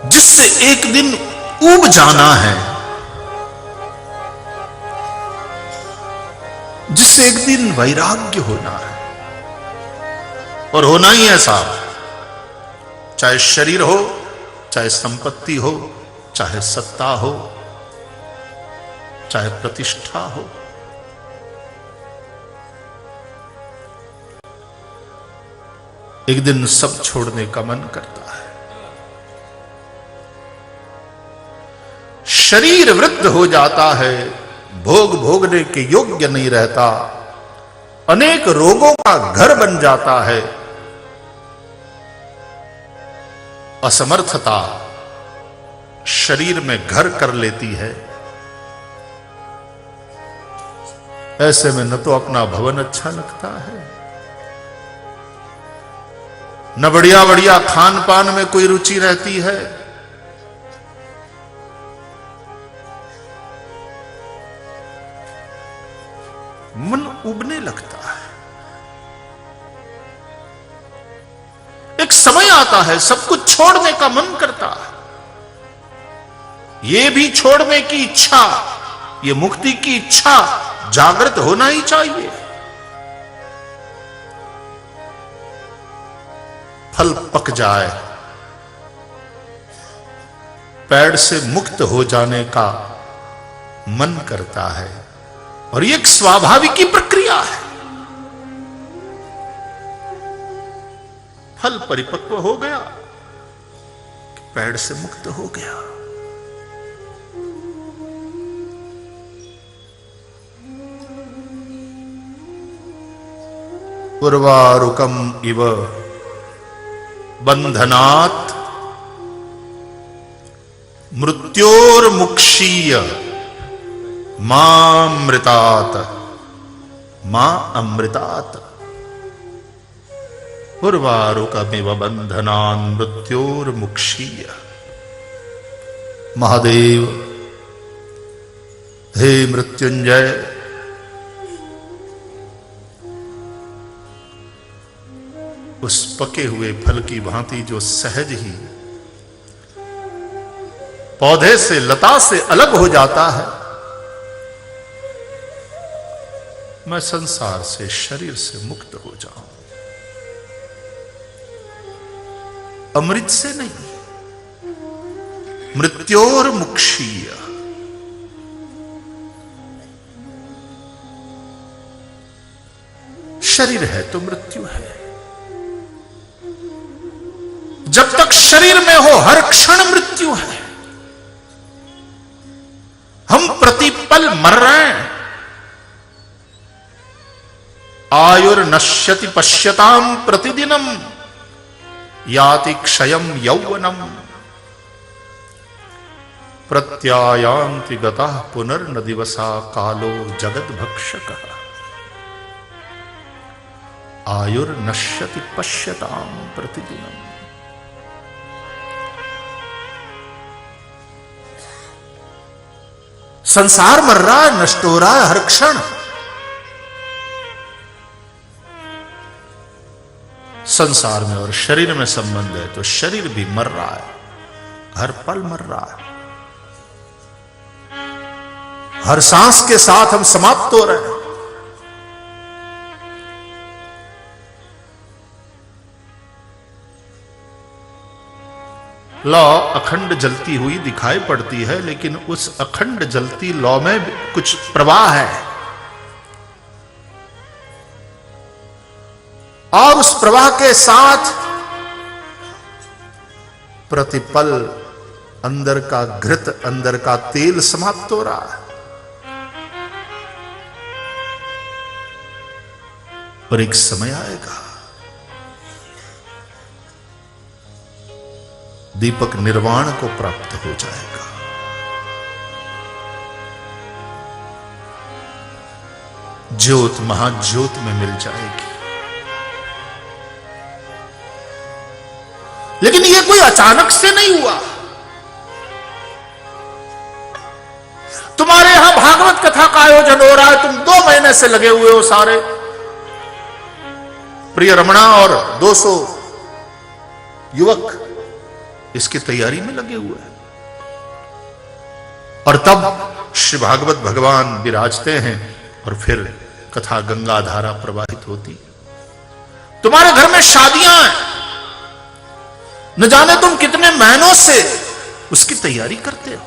जिससे एक दिन ऊब जाना है, जिससे एक दिन वैराग्य होना है, और होना ही ऐसा, चाहे शरीर हो, चाहे संपत्ति हो, चाहे सत्ता हो, चाहे प्रतिष्ठा हो। एक दिन सब छोड़ने का मन करता है। शरीर वृद्ध हो जाता है, भोग भोगने के योग्य नहीं रहता, अनेक रोगों का घर बन जाता है। असमर्थता शरीर में घर कर लेती है। ऐसे में न तो अपना भवन अच्छा लगता है, न बढ़िया बढ़िया खान पान में कोई रुचि रहती है, मन उबने लगता है। एक समय आता है सब कुछ छोड़ने का मन करता है। ये भी छोड़ने की इच्छा, ये मुक्ति की इच्छा जागृत होना ही चाहिए। फल पक जाए, पेड़ से मुक्त हो जाने का मन करता है, और ये एक स्वाभाविक प्रक्रिया है। फल परिपक्व हो गया, पेड़ से मुक्त हो गया। उर्वारुकम इव बंधनात् मृत्योर्मुक्षीय मामृतात् मां अमृतात्। उर्वारुकमिव बंधनान् मृत्योर्मुक्षीय। महादेव, हे मृत्युंजय, उस पके हुए फल की भांति जो सहज ही पौधे से, लता से अलग हो जाता है, मैं संसार से, शरीर से मुक्त हो जाऊं। अमृत से नहीं, मृत्योर्मुक्षीय। शरीर है तो मृत्यु है। जब तक शरीर में हो हर क्षण मृत्यु है। हम प्रतिपल मर रहे हैं। आयुर्नश्यति पश्यताम प्रतिदिनम याति क्षयम यौवनम प्रत्यायांति गतः पुनर्न दिवसा कालो जगत भक्षकः। आयुर्नश्यति पश्यताम प्रतिदिनम। संसार मर रहा है, नष्ट हो रहा है हर क्षण। संसार में और शरीर में संबंध है तो शरीर भी मर रहा है, हर पल मर रहा है। हर सांस के साथ हम समाप्त हो रहे हैं। लौ अखंड जलती हुई दिखाई पड़ती है, लेकिन उस अखंड जलती लौ में कुछ प्रवाह है, और उस प्रवाह के साथ प्रतिपल अंदर का घृत, अंदर का तेल समाप्त हो रहा है। और एक समय आएगा दीपक निर्वाण को प्राप्त हो जाएगा। ज्योत महाज्योत में मिल जाएगी। लेकिन यह कोई अचानक से नहीं हुआ। तुम्हारे यहां भागवत कथा का आयोजन हो रहा है, तुम 2 महीने से लगे हुए हो सारे। प्रिय रमणा और 200 युवक इसकी तैयारी में लगे हुए हैं। और तब श्री भागवत भगवान विराजते हैं और फिर कथा गंगा धारा प्रवाहित होती। तुम्हारे घर में शादियां हैं, न जाने तुम कितने महीनों से उसकी तैयारी करते हो।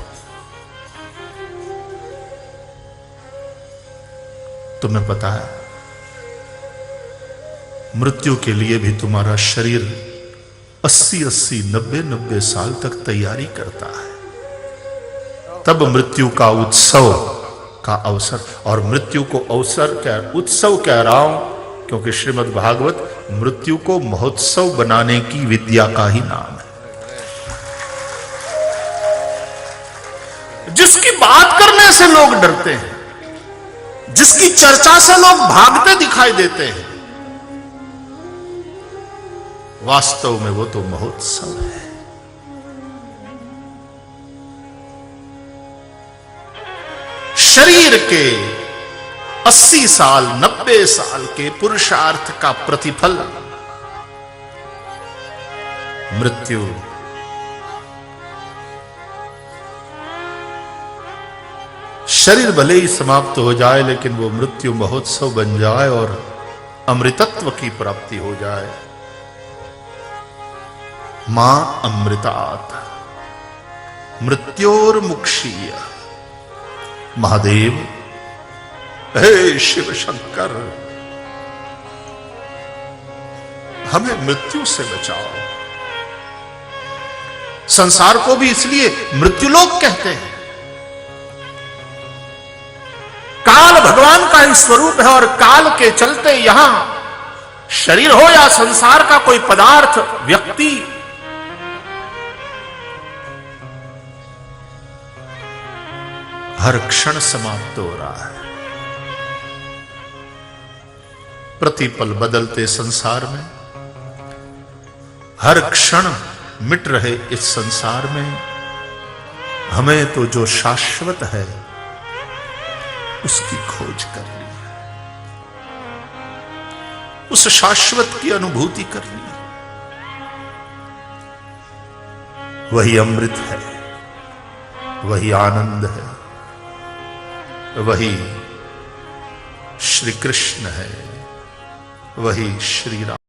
तुम्हें पता है, मृत्यु के लिए भी तुम्हारा शरीर 80-80, 90-90 साल तक तैयारी करता है। तब मृत्यु का उत्सव का अवसर, और मृत्यु को अवसर क्या, उत्सव कह रहा हूं क्योंकि श्रीमद् भागवत मृत्यु को महोत्सव बनाने की विद्या का ही नाम है। जिसकी बात करने से लोग डरते हैं, जिसकी चर्चा से लोग भागते दिखाई देते हैं, वास्तव में वो तो महोत्सव है। शरीर के 80 साल 90 साल के पुरुषार्थ का प्रतिफल मृत्यु। शरीर भले ही समाप्त हो जाए, लेकिन वो मृत्यु महोत्सव बन जाए और अमृतत्व की प्राप्ति हो जाए। मां अमृतात् मृत्योर्मुक्षीय। महादेव, हे शिव शंकर, हमें मृत्यु से बचाओ। संसार को भी इसलिए मृत्युलोक कहते हैं। काल भगवान का ही स्वरूप है और काल के चलते यहां शरीर हो या संसार का कोई पदार्थ, व्यक्ति, हर क्षण समाप्त हो रहा है। प्रतिपल बदलते संसार में, हर क्षण मिट रहे इस संसार में, हमें तो जो शाश्वत है उसकी खोज करनी है, उस शाश्वत की अनुभूति करनी है। वही अमृत है, वही आनंद है, वही श्री कृष्ण है, वही श्री राम।